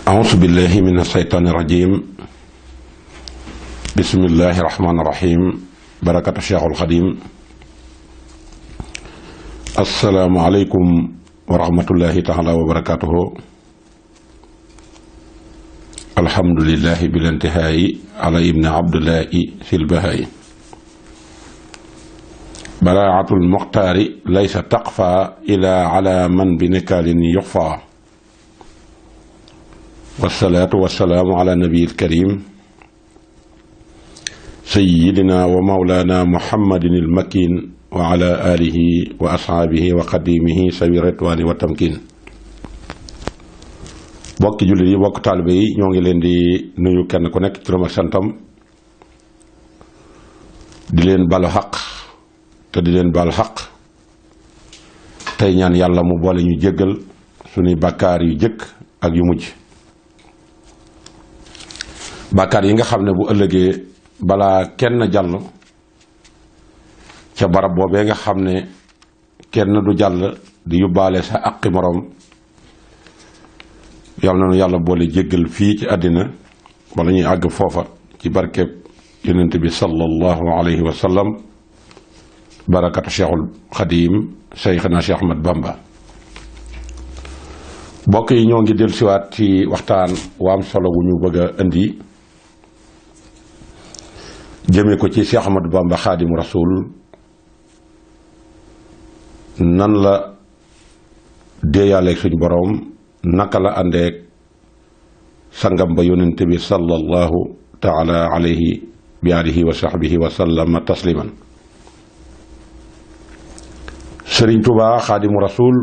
أعوذ بالله من الشيطان الرجيم بسم الله الرحمن الرحيم بركة الشيخ الخديم السلام عليكم ورحمة الله تعالى وبركاته الحمد لله بالانتهاء على ابن عبد الله في البهاء براعة المختار ليس تقفى إلى على من بنكال يخفى والصلاة والسلام على النبي الكريم سيدنا ومولانا محمد المكين وعلى آله وأصحابه وقديمه سوي الرضوان والتمكين bokki jullit yi bokk taalibe yi ñoo ngi leen di nuyu kenn ku nekk ci turam ak santam di leen balu xaq te di leen balu xaq tey ñaan yàlla mu boole ñu jéggal suñuy bàkkaar yu jëkk ak yu mujj bàkkaar yi nga xam ne bu ëllëgee balaa kenn jàll ca barab boobee nga xam ne kenn du jàll di yóbbaale sa aqi moroom yàlla na nu yàlla boole jéggal fii ci àddina wala ñuy àgg foofa ci barkeb yonent bi sallallahu alayhi wa sallam barakatu cheikhul xadim cheikhna cheikh ahmad bamba mbokk yi ñoo ngi dellusiwaat ci waxtaan waam solo wu ñu bëgg a indi jëme ko ci Cheikh Ahmadou Bamba Xaadimu Rasuul nan la déeyaaleeg suñ boroom naka la àndeek sangam ba yonent bi sallallahu taala alayhi bi alihi wa sahbihi wa sallama tasliman Sëriñ Tuubaa Xaadimu Rasuul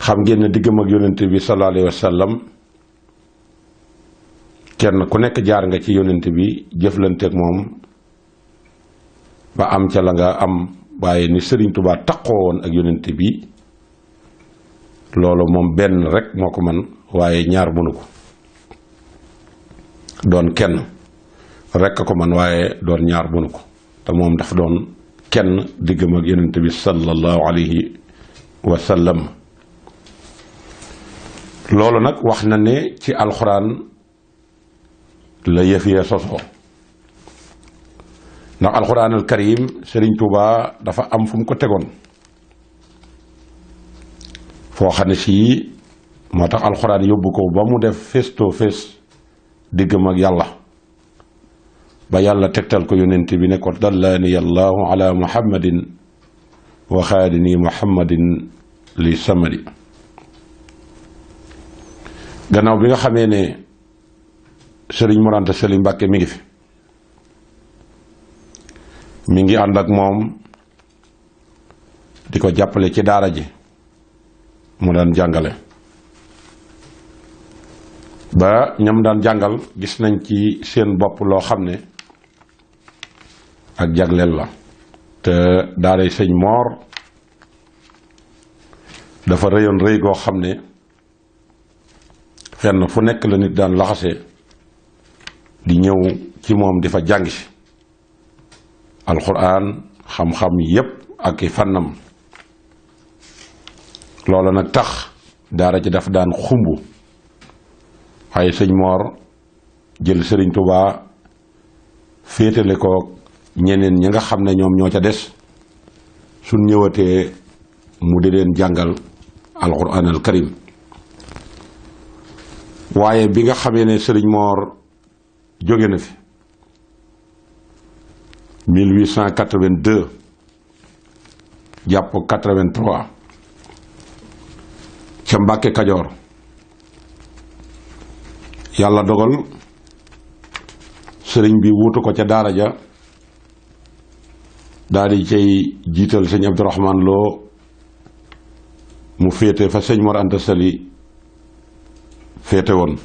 xam ngeen ne diggam ak yonent bi sallallahu alayhi wa sallam kenn ku nekk jaar nga ci yonent bi jëflanteeg moom ba am ca la nga am waaye ni Sëriñ Tuubaa taqoo woon ak yonent bi loolu moom benn rek moo ko man waaye ñaar mënu ko doon kenn rek ko man waaye doon ñaar mënu ko te moom dafa doon kenn diggam ak yonent bi sallallahu alayhi wa sallam loolu nag wax na ne ci alxuraan la yëf yee sosoo ndax alxuraan al karim Sëriñ Tuubaa dafa am fu mu ko tegoon foo xam ne sii moo tax alxuraan yóbbu ko ba mu def face to face diggam ak yàlla ba yàlla tegtal ko yonent bi ne ko dallaani allahu ala muhammadin wa xaadini muhammadin li samadi gannaaw bi nga xamee ne Sëriñ Mor Anta Sali Mbàkke mi ngi fi mi ngi ànd ak moom di ko jàppale ci daara ji mu daan jàngale ba ñam daan jàngal gis nañ ci seen bopp loo xam ne ak jagleel la te daaray Sëñ Moor dafa rëyoon rëy goo xam ne fenn fu nekk la nit daan laxase di ñëw ci moom di fa jàng si alxuraan xam-xam yépp ak i fànnam loolu nag tax daara ci daf daan xumb waaye Sëñ Moor jël Sëriñ Tuubaa féetale ko ñeneen ñi nga xam ne ñoom ñoo ca des suñ ñëwatee mu di leen jàngal alxuraan al karim waaye bi nga xamee ne sëriñ Moor jóge na fi 1882 jàpp 83 ca Mbàkke Kajoor yàlla dogal sëriñ bi wuutu ko ca daara ja daal di cay jiital sëñ Abdourahman Lo mu féete fa sëñ Mor Anta Sali féete woon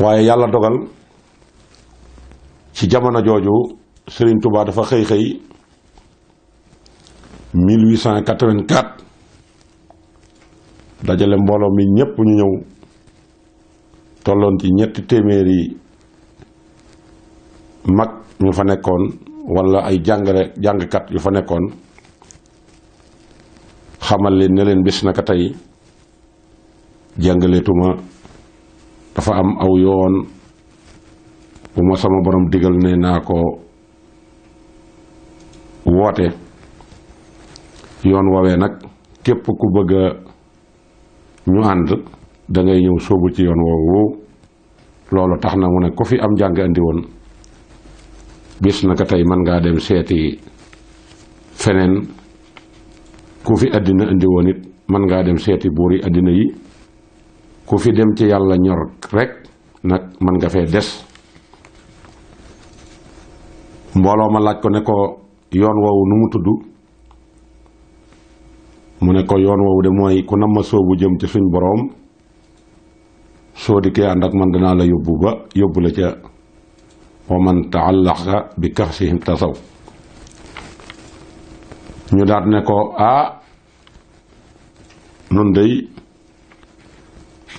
waaye yàlla dogal ci jamono jooju Sëriñ Tuubaa dafa xëy 1884 dajale mbooloo mi ñépp ñu ñëw tolloon ci 3 téeméeri mag ñu fa nekkoon walla ay jàngkat yu fa nekkoon xamal leen ne leen bis naka tey jàngaleetuma dafa am aw yoon bu ma sama borom digal ne naa ko woote yoon woowee nag képp ku bëgg ñu ànd da ngay ñëw sóobu ci yoon woowu loolu tax na mu ne ku fi am njàng andi woon bis naka tey mën ngaa dem seeti feneen ku fi àddina andi woon it mën ngaa dem seeti buur yi àddina yi ku fi dem ci yàlla ñor rek nag mën nga fee des. mbooloo ma laaj ko ne ko yoon woowu nu mu tudd mu ne ko yoon woowu de mooy ku nam ma soobu jëm ci suñ boroom soo dikkee ànd ak man danaa la yóbbu ba yóbbu la ca wa man taallaqa bi kahsihim tasaw. ñu daat ne ko nun dey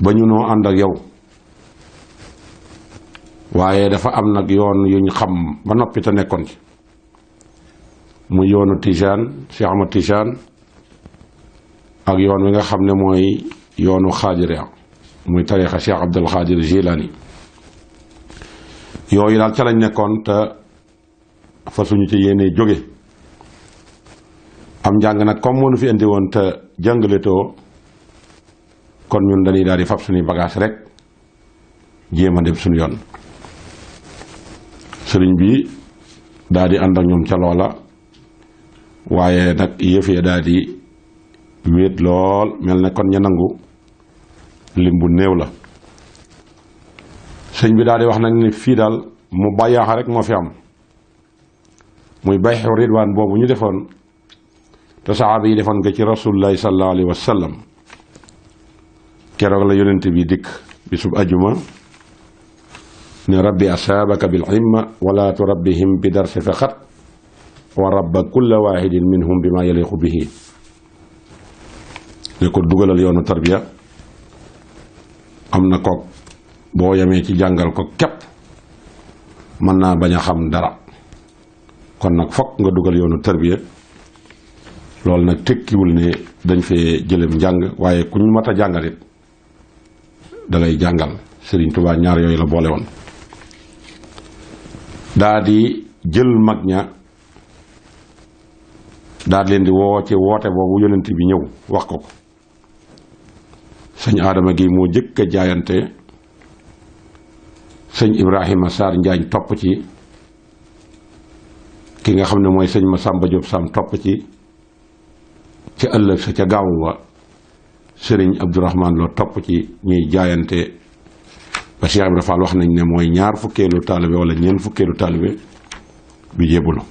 ba ñu noo ànd ak yow waaye dafa am nag yoon yuñ xam ba noppi te nekkoon ci muy yoonu Tijaan Cheikh Ahmad Tijaan ak yoon wi nga xam ne mooy yoonu Xaadiriya muy tariixa Cheikh Abdul Xaadir Jilaani yooyu daal ca lañ nekkoon te fa suñu ci yéene jóge am njàng nag comme moo nu fi indi woon te jàngaletoo kon ñun dañuy daal di fab suñuy bagage rek jéem a dem suñu yoon sëriñ bi daal di ànd ak ñoom ca loola waaye nag yëf ya daal di wéet lool mel ne kon ña nangu lim bu néew la sëñ bi daal di wax nag ni fii daal mu bàyyaaxa rek moo fi am muy bayxu ridwaan boobu ñu defoon te saxaaba yi defoon ko ci rasulullahi sallallahu alayhi wa sallam keroog la yonent bi dikk bisub ajuma ne rabbi asaabaka bil himma wala turabbihim bi darsi faqat wa rabba kulla waahidin minhum bi ma yaliqu bihi ne ko dugalal yoonu tarbiya am na kook boo yemee ci jàngal ko képp mën naa bañ a xam dara kon nag fokk nga dugal yoonu tarbiya loolu nag tekkiwul ne dañ fee jëlem njàng waaye ku ñu mat a jàngalit dalay jàngal Sëriñ Tuubaa ñaar yooyu la boole woon daa di jël mag ña daa leen di woo ci woote boobu yonent bi ñëw wax ko sëñ Adama gi moo jëkk a jaayante sëñ Ibrahima Sarr Njaañ topp ci ki nga xam ne mooy sëñ Masamba Diop Sam topp ci ëllëg sa ca gaawu ba sëriñ Abdourahman Lo topp ci ñuy jaayante ba Cheikh Ibrahima Fall wax nañ ne mooy ñaar fukkeelu taalibe wala ñeent fukkeelu taalibe bi jébbalu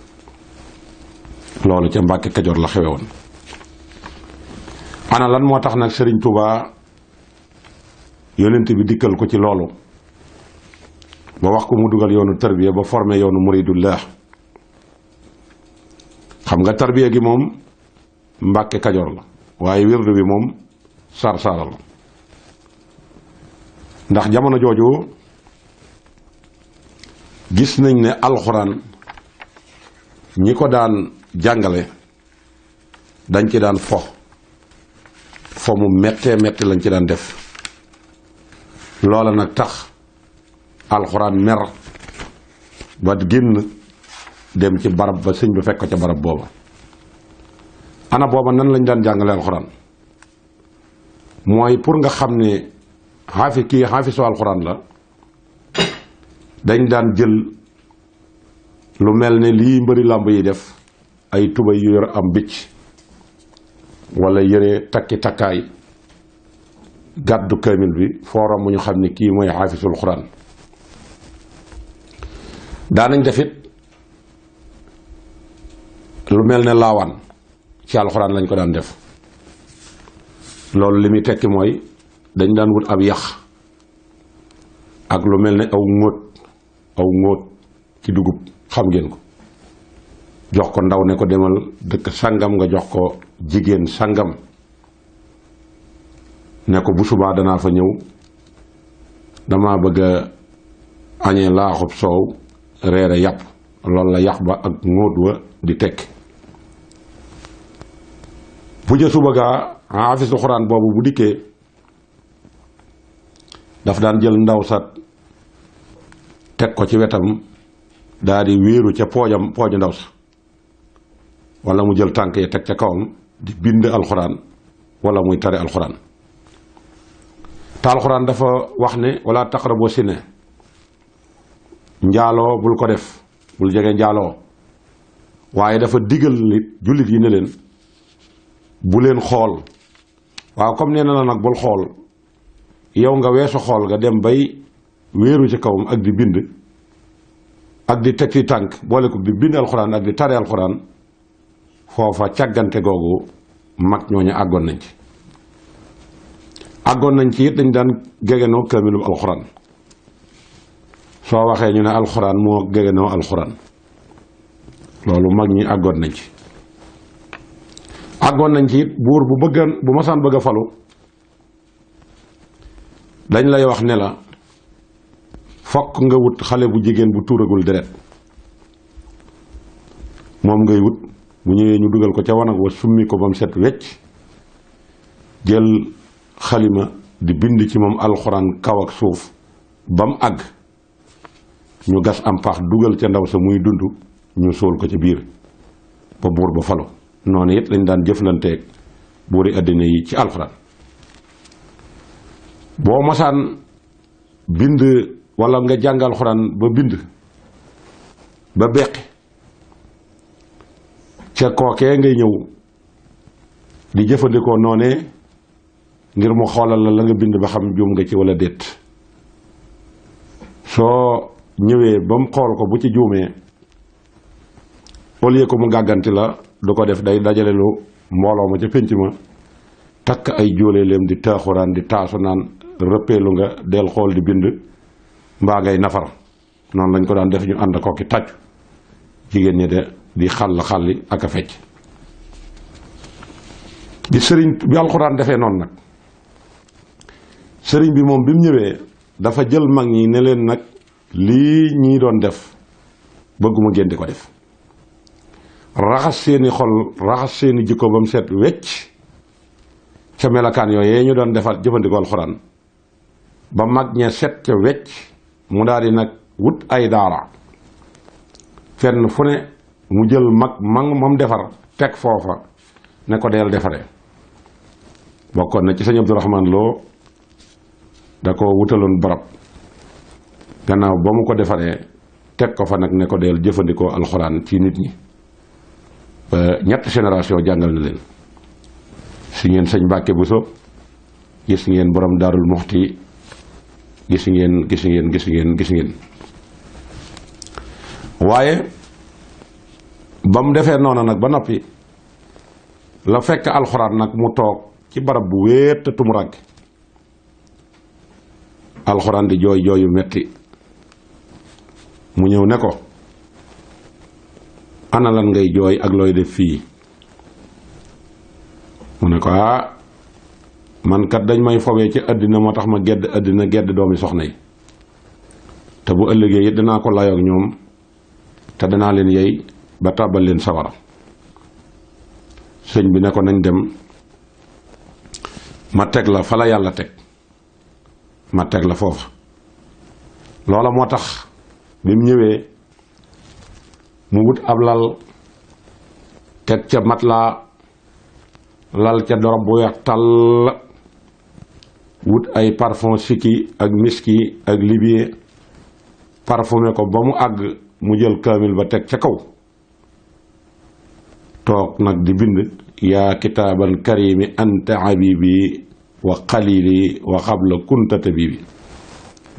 loolu ca Mbàkke Kajoor la xewe woon ana lan moo tax nag sëriñ Touba yonent bi dikkal ko ci loolu ba wax ko mu dugal yoonu tarbiya ba formé yoonu muridullah xam nga tarbiya gi moom Mbàkke Kajoor la waaye wirdu bi moom Sarsara la ndax jamono jooju gis nañ ne alxuraan ñi ko daan jàngale dañ ci daan fo mu méttee métti lañ ci daan def loola nag tax alxuraan mer ba génn dem ci barab ba sëñ bi fekk ko ca barab booba ana booba nan lañ daan jàngale alxuraan mooy pour nga xam ne kii xaafisu alxuraan la dañ daan jël lu mel ne lii mbëri làmb yi def ay tubay yu yor am bicc wala yëre takki takkaay gàddu kaamil bi fooram mu ñu xam ne kii mooy xaafisul xuraan daanañ defit lu mel ne laawaan ci alxuraan lañ ko daan def loolu li muy tekki mooy dañ daan wut ab yax ak lu mel ne aw ngóot ci dugub xam ngeen ko jox ko ndaw ne ko demal dëkk sangam nga jox ko jigéen sangam ne ko bu subaa danaa fa ñëw dama bëgg a añee laaxub soow reere yàpp loolu la yax ba ak ngóot wa di tekki bu jë suba gaa xaafisu xuraan boobu bu dikkee daf daan jël ndaw sa teg ko ci wetam daa di wéeru ca pooju ndaw sa wala mu jël tànk yi teg ca kawam di bind alxuraan wala muy tari alxuraan te alxuraan dafa wax ne wala taqrabu zina njaaloo bul ko def bul jege njaaloo waaye dafa digal nit jullit yi ne leen bu leen xool waaw comme nee na la nag bul xool yow nga weesu xool nga dem bay wéeru ci kawam ak di bind ak di teg ci tànk boole ko di bind alxuraan ak di tari alxuraan foofa càggante googu mag ñooñu àggoon nañ ci it dañ daan gegenoo kaamilu alxuraan soo waxee ñu ne alxuraan moo gegenoo alxuraan loolu mag ñi àggoon nañ ci it buur bu masaan bëgg a falu dañ lay wax ne la fokk nga wut xale bu jigéen bu tuuragul deret moom ngay wut bu ñëwee ñu dugal ko ca wanag wa summi ko ba mu set wecc jël xalima di bind ci moom alxuraan kaw ak suuf ba mu àgg ñu gas am pax dugal ca ndaw sa muy dund ñu sóol ko ci biir ba buur ba falu noonu it lañ daan jëflanteeg buuri àddina yi ci alxuraan boo masaan bind wala nga jàng alxuraan ba bind ba beqi ca kookee ngay ñëw di jëfandikoo noonee ngir mu xoolal la nga bind ba xam juum nga ci wala déet soo ñëwee ba mu xool ko bu ci juumee au lieu que mu gàgganti la du ko def day dajale lu mbooloo ma ca pénc ma takk ay jóoleeleem di taaxuraan di taasu naan rëppeelu nga del xool di bind mbaa ngay nafar noonu lañ ko daan def ñu ànd kooki tàccu jigéen ñi de di xàlli ak a fecc bi alxuraan defee noonu nag sëriñ bi moom bi mu ñëwee dafa jël mag ñi ne leen nag lii ñii doon def bëgguma ngeen di ko def raxas seeni xol raxas seeni jikko ba mu set wecc ca melakaan yooyu ñu doon defal jëfandikoo alxuraan ba mag ña set ca wecc mu daal di nag wut ay daara fenn fu ne mu jël moom defar teg foofa ne ko deel defaree bokkoon na ci sëñ Abdourahman Lo da ko wutaloon barab gannaaw ba mu ko defaree teg ko fa nag ne ko deel jëfandikoo alxuraan ci nit ñi ba ñett génération jàngal na leen si ngeen sëñ Mbàkke Buso gis ngeen borom Daarul Muxti gis ngeen waaye ba mu defee noonu nag ba noppi la fekk alxuraan nag mu toog ci barab bu wéet te tumurànk alxuraan di jooy jooyu metti mu ñëw ne ko ana lan ngay jooy ak looy def fii mu ne ko man kat dañ may fobee ci àddina moo tax ma gedd àddina gedd doomi soxna yi te bu ëllëgee it danaa ko layoog ñoom te danaa leen yey ba tàbbal leen sawara sëñ bi ne ko nañ dem ma teg la fa la yàlla teg ma teg la foofa loola moo tax bi mu ñëwee mu wut ab lal teg ca mat laa lal ca dorob bu weex tàll wut ay parfum sikki ak miski ak libye parfumé ko ba mu àgg mu jël kaamil ba teg ca kaw toog nag di bind yaa kitaaban karimi anta habibi wa xalili wa xabla kunta tabibi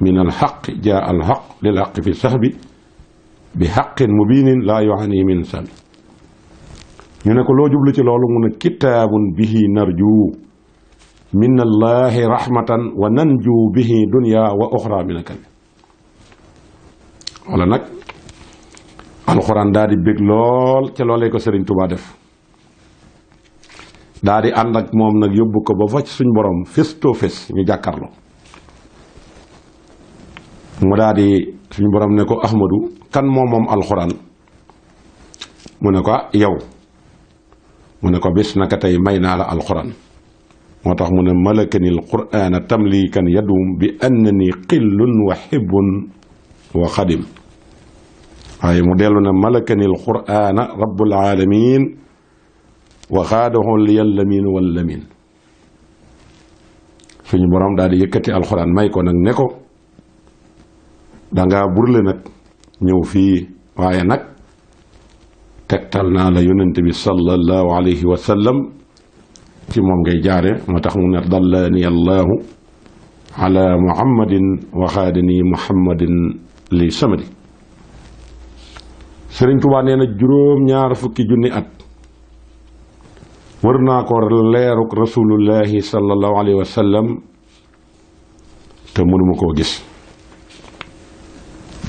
min alxaq jaa alxaq lil xaq fi sahbi bi xaqin mubinin laa yoxani min sabi ñu ne ko loo jublu ci loolu mu ne kitaabun bihi narju min allahi rahmatan wa nanju bihi dunya wa oxra min akabi wala nag alxuraan daa di bég lool ca loolee ko Sëriñ Tuubaa def daa di ànd ak moom nag yóbbu ko ba fa ci suñ borom fés to fés ñu jàkkarloo mu daa di suñ borom ne ko Ahmadu kan moom alxuraan mu ne ko yow mu ne ko bis naka tey may naa la alxuraan moo tax mu ne malakani alqur'ana tamlikan yadum bi annani qillun wa hibbun wa xadim waaye mu dellu ne malakani alqur'ana rabbul alamin wa xaadahu liyal lamin wal lamin suñu borom daal di yëkkati alxuraan may ko nag ne ko dangaa burle nag ñëw fii waaye nag tegtal naa la yonent bi sallallahu alayhi wa sallam ci moom ngay jaare moo tax mu ne dallani allahu ala muhammadin wa xaadani muhammadin li samadi Sëriñ Tuubaa nee na juróom-ñaar fukki junni at wër naa ko leeruk rasulullahi sallallahu alayhi wa sallam te mënuma koo gis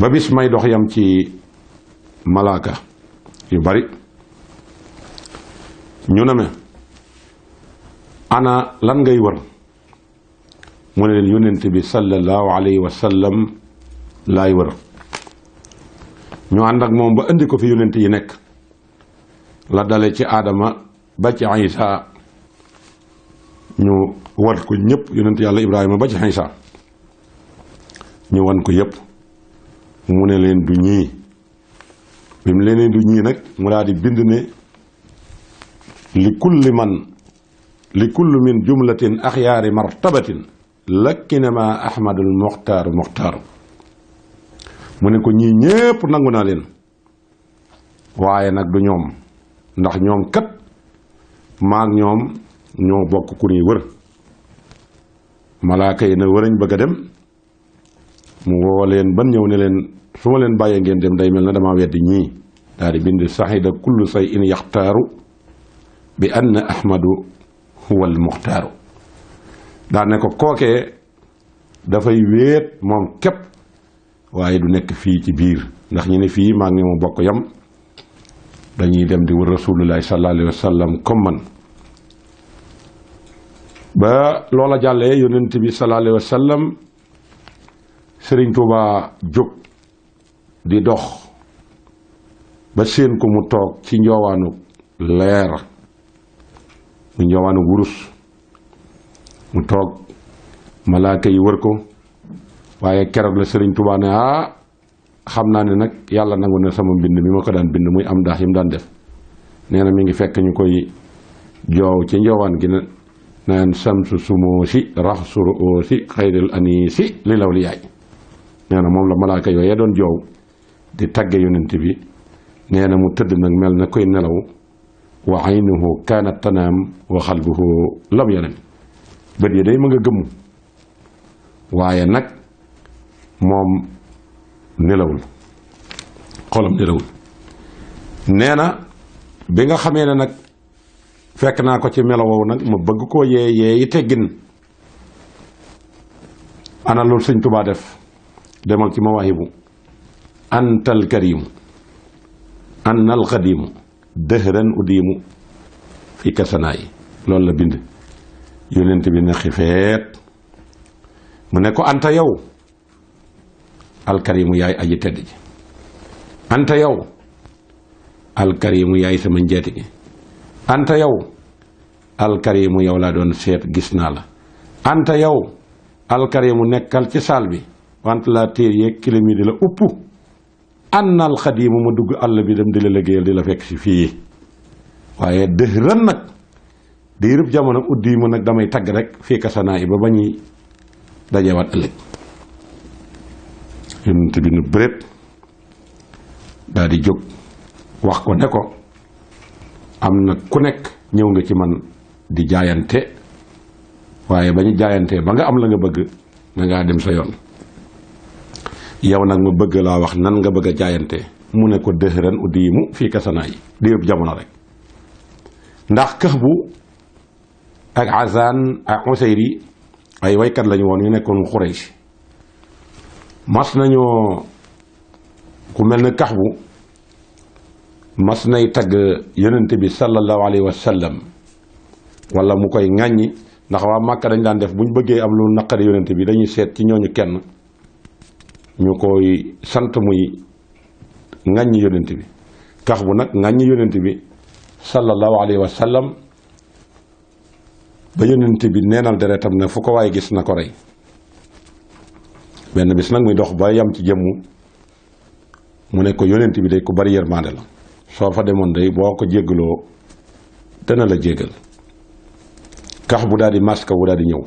ba bis may dox yam ci malaaka yu bari ñu ne ma ana lan ngay wër mu ne leen yonent bi sallallahu alayhi wa sallam laay wër ñu ànd ak moom ba indi ko fi yonent yi nekk la dale ci aadama ba ci Isa ñu war ko ñëpp yonent yàlla Ibrahima ba ci Isa ñu wan ko yëpp mu ne leen du ñii bi mu leen du ñii nag mu daal di bind ne li kulli min jumlatin axyaari martabatin lakkinama ahmadul muxtaaru muxtaaru mu ne ko ñii ñépp nangu naa leen waaye nag du ñoom ndax ñoom kat maag ñoom ñoo bokk ku ñuy wër malaaka yi na wërañ bëgg a dem mu woo leen ban ñëw ne leen su ma leen bàyyee ngeen dem day mel na dama weddi ñii daal di bind saxida kullu say in yaxtaaru bi anna ahmadu huwa al muxtaaru daa ne ko kookee dafay wéet moom képp waaye du nekk fii ci biir ndax ñu ne fii maa ngi ma bokk yam dañuy dem di wër rasulullahi sallallahu alayhi wa sallam comme man ba loola jàllee yonent bi sallallahu alayhi wa sallam Sëriñ Tuubaa jóg di dox ba séen ko mu toog ci njoowaanu leer mu njoowaanu wurus mu toog malaaka yi wër ko waaye keroog la Sëriñ Tuubaa ne xam naa ne nag yàlla nangu na sama mbind mi ma ko daan bind muy am daax yi mu daan def nee na mi ngi fekk ñu koy joow ci njoowaan gi ne naan samsu sumoosi rax suru oosi xayril aniisi li law li yaay nee na moom la malaaka yooyee doon joow di tagge yonent bi nee na mu tëdd nag mel na koy nelaw wa aynuhu kaanat tanaam wa xalbuhu lam yanam bët yi day ma nga gëmmu waaye nag moom nelawul xolam nelawul nee na bi nga xamee ne nag fekk naa ko ci melawow nag ma bëgg koo yeeyi teggin ana loolu Sëñ Tuubaa def demal ci mawaahibu antal karimu annal xadimu dëhëran udimu fi kasanaa yi loolu la bind yonent bi na xifeet mu ne ko anta yow alkarimu yaay aji tedd ji anta yow alkarimu yaay sama njeeti gi anta yow alkarimu yow laa doon seet gis naa la anta yow alkarimu nekkal ci saal bi wante laa téer yeeg kilim yi di la upp anna alxadimu ma dugg àll bi dem di la liggéeyal di la fekk si fii waaye dëhëran nag diirub jamono uddi ma nag damay tagg rek fii kasanaa yi ba bañuy dajewaat ëllëg. yonent bi nu bëreet daal di jóg wax ko ne ko am na ku nekk ñëw nga ci man di jaayante waaye ba ñu jaayantee ba nga am la nga bëgg nga ngaa dem sa yoon. yow nag ma bëgg laa wax nan nga bëgg a jaayante. mu ne ko dëhëran uddiimu fii kasanaa yi diirub jamono rek. ndax Kahbu ak Azaan ak Usayri ay waykat lañu woon ñu nekkoon Xuraysh. mas nañoo ku mel ne Kahbu mas nay tagg yonent bi sallallahu alayhi wa sallam wala mu koy ŋàññi ndax waa Màkka dañ daan def bu ñu bëggee am lu naqari yonent bi dañuy seet ci ñooñu kenn ñu koy sant muy ŋàññi yonent bi. Kahbu nag ŋàññi yonent bi sallallahu alayhi wa sallam ba yonent bi neenal deretam ne fu ko waaye gis na ko rey. benn bis nag muy dox ba yam ci jëmmu mu ne ko yonent bi day ku bari yërmande la soo fa demoon day boo ko jéggaloo dana la jéggal. Kahbu daal di maska wu daal di ñëw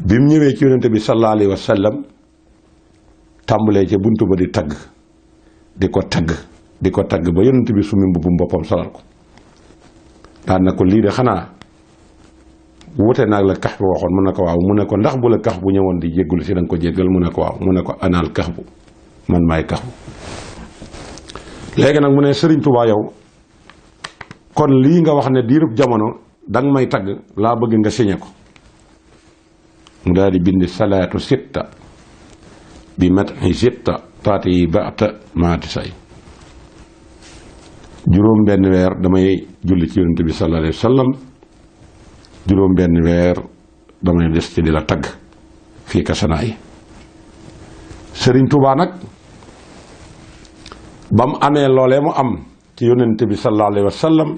bi mu ñëwee ci yonent bi sallallahu alayhi wa sallam tàmbalee ca buntu ba di tagg di ko tagg ba yonent bi summi mbubbum boppam solal ko daan na ko lii de xanaa wute naag la Kahbu waxoon mu ne ko waaw mu ne ko ndax bu la Kahbu ñëwoon di jéggul si danga ko jéggal mu ne ko waaw mu ne ko anaal Kahbu man maay Kahbu. léegi nag mu ne Sëriñ Tuubaa yow kon lii nga wax ne diirub jamono danga may tagg laa bëgg nga siñe ko. mu daal di bind salaatu sitta bi madhi sitta taati yi baata maati say. juróom benn weer damay julli ci yonent bi sallallahu alayhi wa sallam juróom benn weer damay des ci di la tagg fii kasanaa yi. Sëriñ Tuubaa nag ba mu amee loolee mu am ci yonent bi sallallahu alayhi wa sallam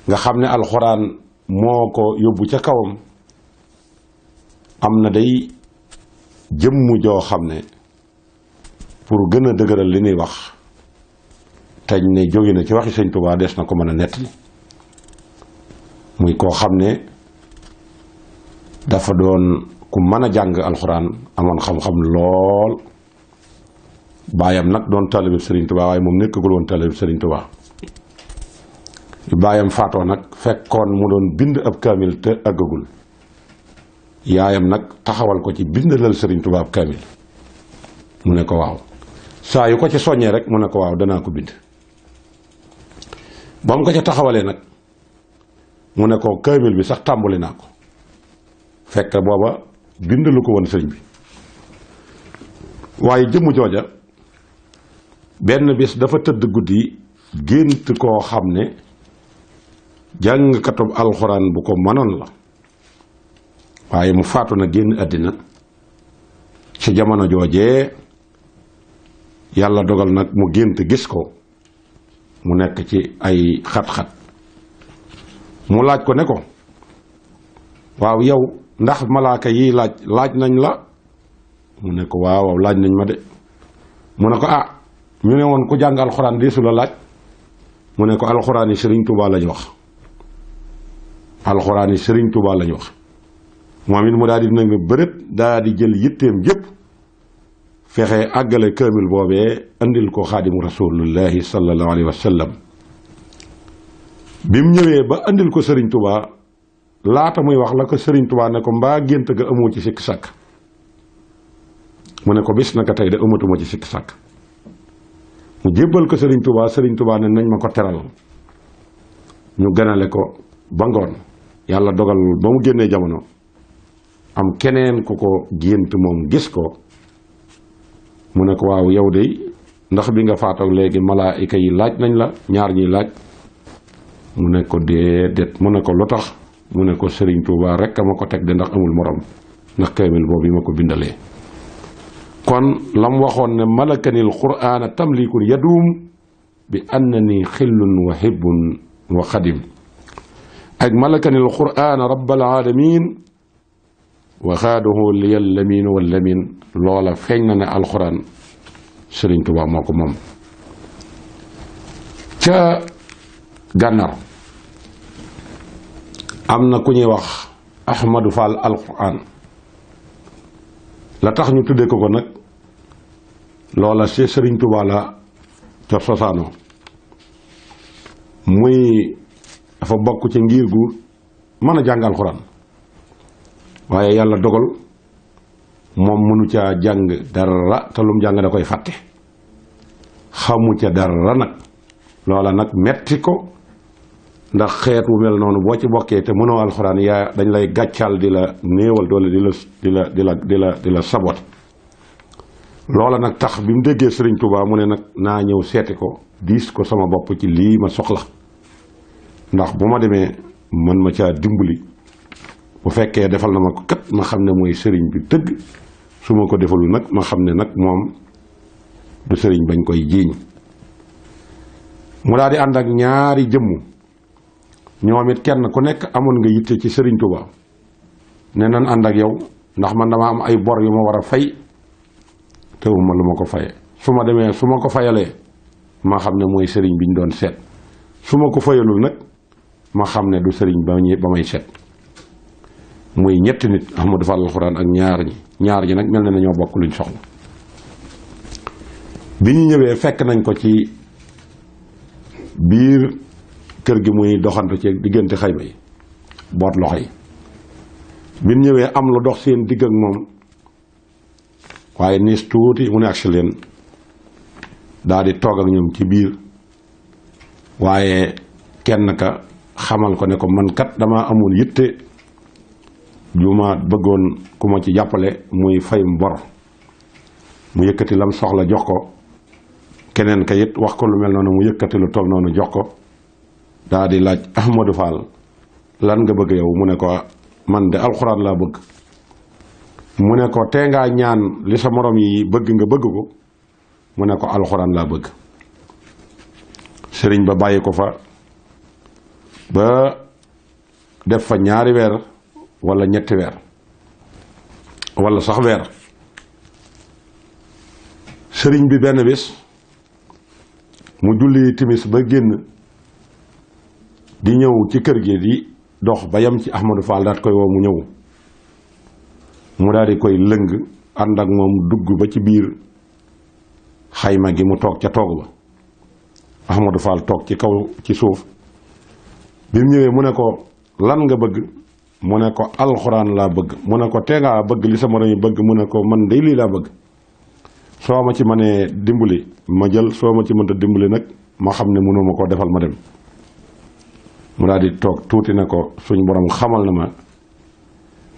nga xam ne alxuraan moo ko yóbbu ca kawam am na day jëmm joo xam ne pour gën a dëgëral li ñuy wax tañ ne jóge na ci waxi Sëriñ Tuubaa des na ko mën a nettali. muy koo xam ne dafa doon ku mën a jàng alxuraan amoon xam-xam lool baayam nag doon taalibe Sëriñ Tuubaa waaye moom nekkagul woon taalibe Sëriñ Tuubaa. baayam faatoo nag fekkoon mu doon bind ab kaamil te àggagul yaayam nag taxawal ko ci bindalal Sëriñ Tuubaa ab kaamil mu ne ko waaw saa yu ko ci soññee rek mu ne ko waaw danaa ko bind. ba mu ko ca taxawalee nag mu ne ko kaamil bi sax tàmbali naa ko fekk booba bindalu ko woon sëriñ bi. waaye jëmm jooja benn bis dafa tëdd guddi gént koo xam ne jàngkatub alxuraan bu ko mënoon la waaye mu faatu na génn àddina ci jamono joojee yàlla dogal nag mu gént gis ko mu nekk ci ay xat-xat mu laaj ko ne ko waaw yow ndax malaaka yi laaj nañ la mu ne ko waaw laaj nañ ma de mu ne ko ñu ne woon ku jàng alxuraan deesu la laaj mu ne ko alxuraan yi Sëriñ Tuubaa lañu wax alxuraan yi Sëriñ Tuubaa lañu wax. moom it mu daal di nag bërët daal di jël yitteem yëpp fexe àggale kaamil boobee andil ko xaadimu rasulullahi sallallahu alayhi wa sallam. bi mu ñëwee ba andil ko Sëriñ Tuubaa laata muy wax la ko Sëriñ Tuubaa ne ko mbaa gént ga amoo ci sikk sàkk mu ne ko bis naka tey de amatuma ci sikk sàkk mu jébbal ko Sëriñ Tuubaa Sëriñ Tuubaa ne nañ ma ko teral ñu ganale ko ba ngoon yàlla dogal ba mu génnee jamono am keneen ku ko gént moom gis ko mu ne ko waaw yow de ndax bi nga faatoog léegi malaayika yi laaj nañ la ñaar ñiy laaj mu ne ko déedéet mu ne ko lu tax mu ne ko Sëriñ Tuubaa rek a ma ko teg de ndax amul morom ndax kaamil boobu yi ma ko bindalee. kon lam waxoon ne malakanil quraana tamlikun yaduum bi annani xillun wa hibbun wa xadim ak malakanil quraana rabbal alamin wa xaaduhu liyal lamin wal lamin loola feeñ na ne alxuraan Sëriñ Tuubaa moo ko moom. ca gànnaar am na ku ñuy wax Ahmadou Fall alquran la tax ñu tuddee ko nag loola ci Sëriñ Tuubaa la ca sosaanoo muy dafa bokk ci ngir gu mën a jàng alxuraan waaye yàlla dogal moom mënu caa jàng dara te lum jàng da koy fàtte xamu ca dara nag loola nag metti ko ndax xeet wu mel noonu boo ci bokkee te mënoo alxuraan yaa dañ lay gàccaal di la néewal doole di la sabot loola nag tax bi mu déggee Sëriñ Tuubaa mu ne nag naa ñëw seeti ko diis ko sama bopp ci lii ma soxla ndax bu ma demee mën ma caa dimbali bu fekkee defal na ma ko kat ma xam ne mooy sëriñ bi dëgg su ma ko defalul nag ma xam ne nag moom du sëriñ bañ koy jiiñ mu daal di ànd ak ñaari jëmm ñoom it kenn ku nekk amoon nga yitte ci Sëriñ Tuubaa ne nan ànd ak yow ndax man dama am ay bor yu ma war a fay teewuma lu ma ko faye su ma demee su ma ko fayalee ma xam ne mooy sëriñ bi ñu doon seet su ma ko fayalul nag ma xam ne du sëriñ ba may seet muy ñetti nit Ahmadou Fall alxuraan ak ñaar ñi nag mel na ne ñoo bokk luñ soxla bi ñu ñëwee fekk nañ ko ci biir kër gi muy doxantu ci diggante xayma yi boot loxo yi bi ñu ñëwee am lu dox seen digg ak moom waaye niis tuuti mu ne agsi leen daal di toog ak ñoom ci biir waaye kenn ka xamal ko ne ko man kat dama amoon yitte ju ma bëggoon ku ma ci jàppale muy fay mbor mu yëkkati lam soxla jox ko keneen ka it wax ko lu mel noonu mu yëkkati lu toll noonu jox ko daa di laaj Ahmadou Fall lan nga bëgg yow mu ne ko man de alxuraan laa bëgg mu ne ko tee ngaa ñaan li sa morom yi bëgg nga bëgg ko mu ne ko alxuraan laa bëgg sëriñ ba bàyyi ko fa ba def fa ñaari weer walla ñetti weer walla sax weer sëriñ bi benn bis mu julli timis ba génn di ñëw ci kër gi di dox ba yam ci Ahmadou Fall daat koy woo mu ñëw mu daal di koy lëng ànd ak moom dugg ba ci biir xayma gi mu toog ca toog ba Ahmadou Fall toog ci kaw ci suuf bi mu ñëwee mu ne ko lan nga bëgg mu ne ko alxuraan laa bëgg mu ne ko tee ngaa bëgg li sa moroom yi bëgg mu ne ko man day lii laa bëgg soo ma ci mënee dimbali ma jël soo ma ci mënta dimbali nag ma xam ne mënuma koo defal ma dem mu daal di toog tuuti ne ko suñu borom xamal na ma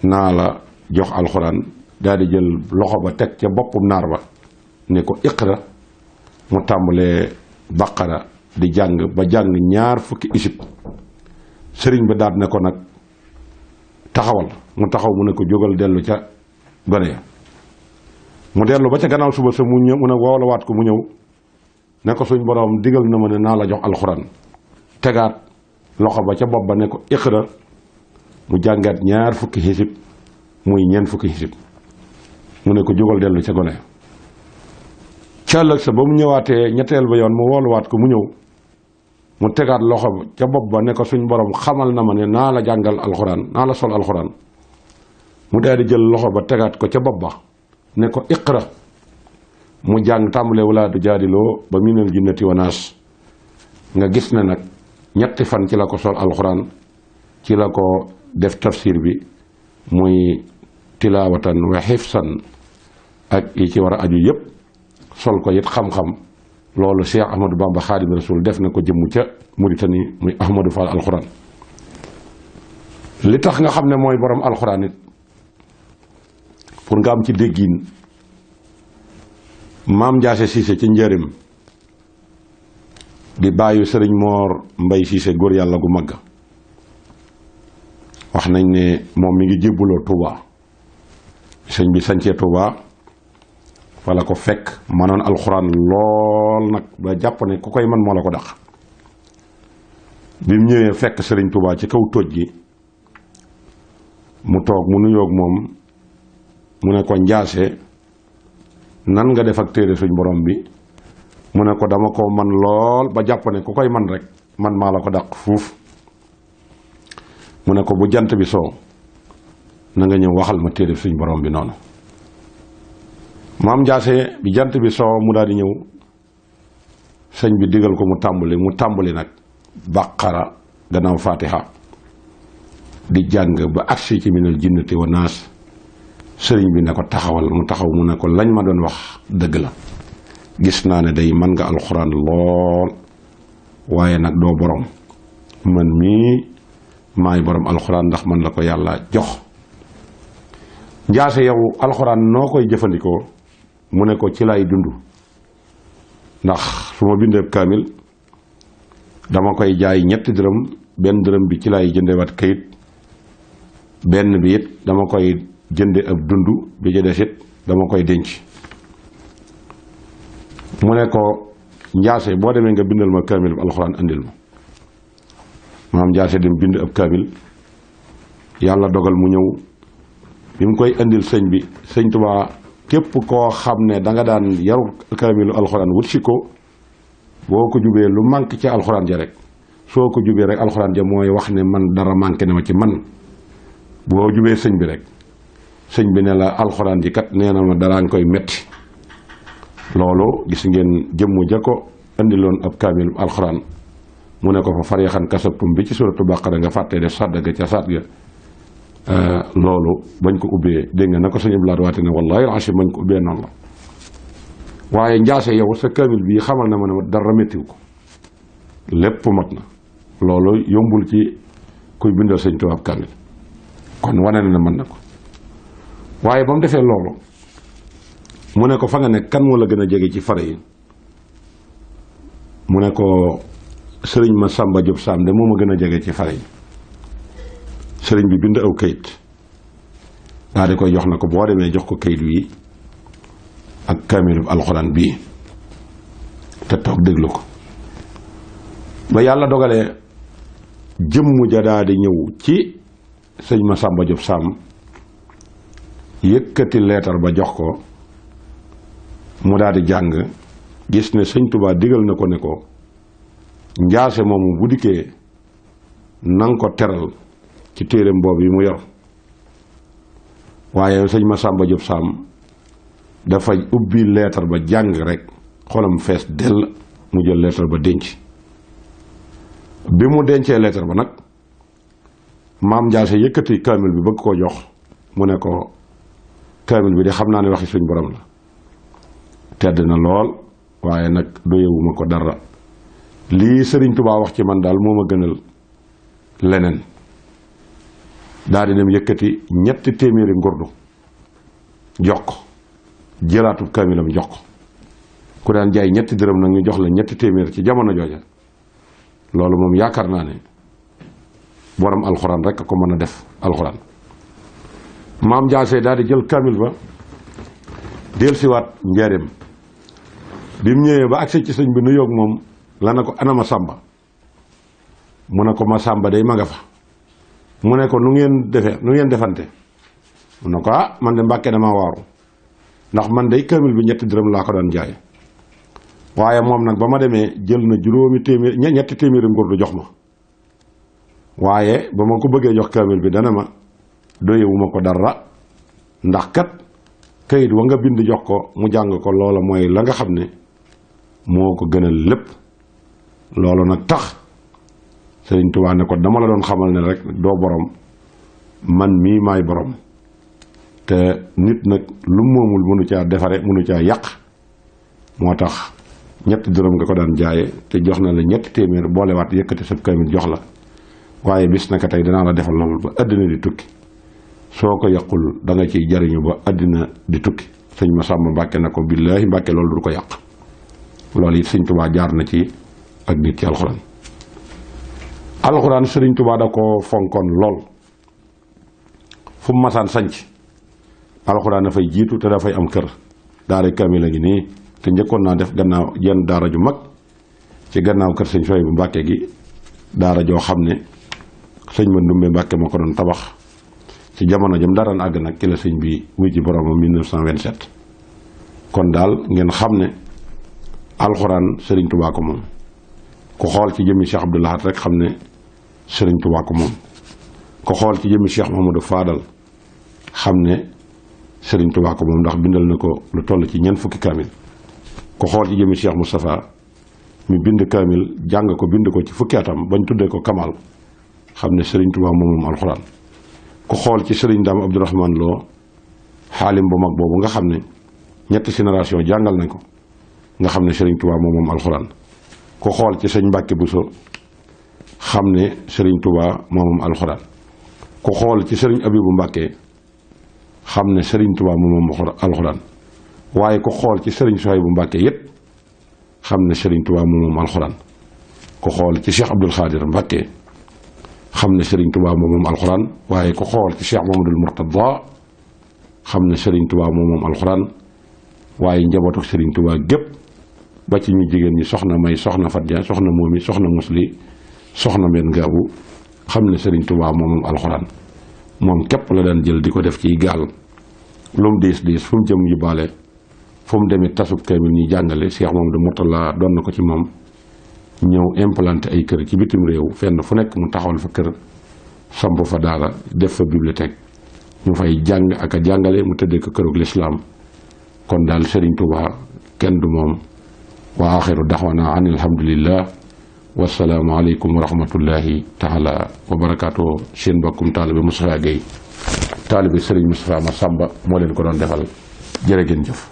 naa la jox alxuraan daal di jël loxo ba teg ca boppum naar ba ne ko iqra mu tàmbalee baqara di jàng ba jàng 2 fukki isib sëriñ ba daat ne ko nag taxawal mu taxaw mu ne ko jógal dellu ca gone ya mu dellu ba ca gannaaw suba sa mu ñëw mu ne woolawaat ko mu ñëw ne ko suñ borom digal na ma ne naa la jox alxuraan tegaat loxo ba ca bopp ba ne ko iqra mu jàngaat 2 fukki xisib muy 4 fukki xisib mu ne ko jógal dellu ca gone ca ëllëg sa ba mu ñëwaatee ñetteel ba yoon mu wooluwaat ko mu ñëw mu tegaat loxo ca bopp ba ne ko suñ borom xamal na ma ne naa la jàngal alxuraan naa la sol alxuraan mu daal di jël loxo ba tegaat ko ca bopp ba ne ko iqra mu jàng tàmbalee wala du jaadiloo ba minal jinnati wa naas nga gis ne nag 3 fan ci la ko sol alxuraan ci la ko def tafsir bi muy tilaawatan wa xifsan ak yi ci war a aju yépp sol ko it xam-xam loolu Cheikh Ahmadou Bamba Xaadimu Rasuul def na ko jëmm ca Mauritanie muy Ahmadou Fall alxuraan li tax nga xam ne mooy borom alxuraan it pour nga am ci déggiin maam Njaase Siise ci njërim di bàyyi sëriñ Moor Mbay Siise góor yàlla gu mag wax nañ ne moom mi ngi jébbuloo Touba sëñ bi sancee Touba fa la ko fekk manoon alxuraan lool nag ba jàpp ne ku koy man moo la ko daq bi mu ñëwee fekk sëriñ Touba ci kaw tóoj gi mu toog mu nuyoog moom mu ne ko Njaase nan nga def ak téere suñ borom bi mu ne ko dama ko man lool ba jàpp ne ku koy man rek man maa la ko daq fuuf mu ne ko bu jant bi soo na nga ñëw waxal ma téere suñ borom bi noonu. maam Njaase bi jant bi soo mu daal di ñëw sëñ bi digal ko mu tàmbali nag baqara gannaaw fatiha di jàng ba agsi ci minal jinnati wa naas. sëriñ bi ne ko taxawal mu taxaw mu ne ko lañ ma doon wax dëgg la gis naa ne day mën nga alxuraan lool waaye nag doo borom man mii maay borom alxuraan ndax man la ko yàlla jox. Njaase yow alxuraan noo koy jëfandikoo mu ne ko ci lay dund ndax su ma bindee kaamil dama koy jaay 3 dërëm benn dërëm bi ci lay jëndewaat kayit benn bi it dama koy jënde ab dund bi ci des it dama koy denc. mu ne ko Njaase boo demee nga bindal ma kaamil bu alxuraan andil ma. maam Njaase dem bind ab kaamil yàlla dogal mu ñëw bi mu koy andil sëñ bi sëñ Tuubaa képp koo xam ne danga daan yaru kaamilu alxuraan wut si ko boo ko jubee lu manque ci alxuraan ja rek soo ko jubee rek alxuraan ja mooy wax ne man dara manqué na ma ci man boo jubee sëñ bi rek sëñ bi ne la alxuraan ji kat nee na ma daraa nga koy metti. loolu gis ngeen jëmm ja ko andiloon ab kaamil alxuraan mu ne ko fa farixan kasabtum bi ci suratu baqara nga fàtte def sàdd ga ca saat ga loolu bañ ko ubbee dégg nga na ko sëñ Abdoulaye waate ne wallaahi al-asiim bañ ko ubbee noonu la. waaye Njaase yow sa kaamil bii xamal na ma ne dara méttiw ko lépp mat na loolu yombul ci kuy bindal sëñ Tuubaa ab kaamil kon wane na ne mën na ko. waaye ba mu defee loolu mu ne ko fa nga nekk kan moo la gën a jege ci fare yi mu ne ko sëriñ ma Samba Diop Sam de moo ma gën a jege ci fare yi. sëriñ bi bind aw kayit daal di koy jox na ko boo demee jox ko kayit wi ak kaamilu alxuraan bii te toog déglu ko. ba yàlla dogalee jëmm ja daal di ñëw ci sëñ ma Samba Diop Sam yëkkati leetar ba jox ko mu daal di jàng gis ne sëñ Tuubaa digal na ko ne ko Njaase moomu bu dikkee nanga ko teral ci téereem boobu yi mu yor. waaye sëñ Masamba Diop Sam dafa ubbi leetar ba jàng rek xolam fees dell mu jël leetar ba denc. bi mu dencee leetar ba nag maam Njaase yëkkati kaamil bi bëgg koo jox mu ne ko kaamil bi de xam naa ne waxi suñ borom la tedd na lool waaye nag doyewuma ko dara lii Sëriñ Tuubaa wax ci man daal moo ma gënal leneen. daal di dem yëkkati 300 ngurdu jox ko jëlaatub kaamilam jox ko ku daan jaay 3 dërëm nag ñu jox la 300 ci jamono jooja loolu moom yaakaar naa ne borom alxuraan rek ko mën a def alxuraan. maam Njaase daal di jël kaamil ba dellusiwaat njaareem bi mu ñëwee ba agsi ci sëñ bi nuyoog moom la na ko ana ma Sàmba mu ne ko ma Sàmba day ma nga fa. mu ne ko nu ngeen defante mu ne ko man de Mbàkke dama waaru ndax man day kaamil bi 3 dërëm laa ko doon jaay waaye moom nag ba ma demee jël na 300 ngurdu jox ma waaye ba ma ko bëggee jox kaamil bi dana ma doyewuma ko dara ndax kat kayit wa nga bind jox ko mu jàng ko loola mooy la nga xam ne moo ko gënal lépp. loolu nag tax Sëriñ Tuubaa ne ko dama la doon xamal ne rek doo borom man mii maay borom te nit nag lu moomul mënu caa defare mënu caa yàq moo tax 3 dërëm nga ko daan jaaye te jox na la 300 boolewaat yëkkati sa kaamil jox la waaye bis naka tey danaa la defal loolu ba àddina di tukki soo ko yàqul da nga ciy jariñu ba àddina di tukki. sëñ Masamba Mbàkke na ko billaahi Mbàkke loolu du ko yàq loolu it Sëriñ Tuubaa jaar na ci ak nit ci alxuraan. alxuraan Sëriñ Tuubaa da ko fonkoon lool fu mu masaan sanc alxuraan dafay jiitu te dafay am kër daara kaamil a ngi nii te njëkkoon naa def gannaaw yenn daara ju mag ci gannaaw kër sëñ Suwaybu Mbàkke gi daara joo xam ne sëñ ma Ndumbe Mbàkke moo ko doon tabax ci jamono jëm daraan àgg nag ci la sëñ bi wuy ji boroomam 1927 kon daal ngeen xam ne alxuraan Sëriñ Tuubaa ko moom ku xool ci jëmmi Cheikh Abdou Lahad rek xam ne Sëriñ Tuubaa ko moom ku xool ci jëmmi Cheikh Mahamadou Fadal xam ne Sëriñ Tuubaa ko moom ndax bindal na ko lu toll ci ñeent fukki kaamil ko xool ci jëmi Cheikh Moustapha mi bind kaamil jàng ko bind ko ci fukki atam bañ tuddee ko Kamal xam ne Sëriñ Tuubaa moom alxuraan ku xool ci Sëriñ Daam Abdourahmane Lo xaalim bu mag boobu nga xam ne ñetti génération jàngal nañ ko nga xam ne Sëriñ Tuubaa moom alxuraan ku xool ci sëñ Mbàkke Buso xam ne Sëriñ Tuubaa moom alxuraan ku xool ci Sëriñ Abibu Mbàkke xam ne Sëriñ Tuubaa moom alxuraan waaye ku xool ci Sëriñ Suhaybu Mbàkke yépp xam ne Sëriñ Tuubaa moom alxuraan ku xool ci Cheikh Abdul Xaadir Mbàkke xam ne Sëriñ Tuubaa moom alxuraan waaye ku xool ci Cheikh Mamadul Murtada xam ne Sëriñ Tuubaa moom alxuraan waaye njabootu Sëriñ Tuubaa gépp ba ci ñu jigéen ñi soxna May soxna Fatja soxna Moomi soxna Musli soxna Mbène Ngaabu xam ne Sëriñ Tuubaa moom alxuraan moom képp la daan jël di ko def ciy gaal lu mu diis diis fu mu jëm yu baale fu mu demee tasub kaamil ñuy jàngale Cheikh Mamadou Mourtala doon na ko ci moom ñëw implanté ay kër ci bitim réew fenn fu nekk mu taxawal fa kër samp fa daara def fa bibliothèque ñu fay jàng ak a jàngale mu tëddee ko kërug lislaam kon daal Sëriñ Tuubaa kenn du moom wa axiru daxwana an alhamdulillah wasalaamu aleykum wa rahmatullahi taala wa barakaatu seen mbokkum taalibe Moustapha Guèye taalibe Sëriñ Moustapha Massamba moo leen ko doon defal jërë ngeen jëf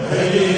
Hey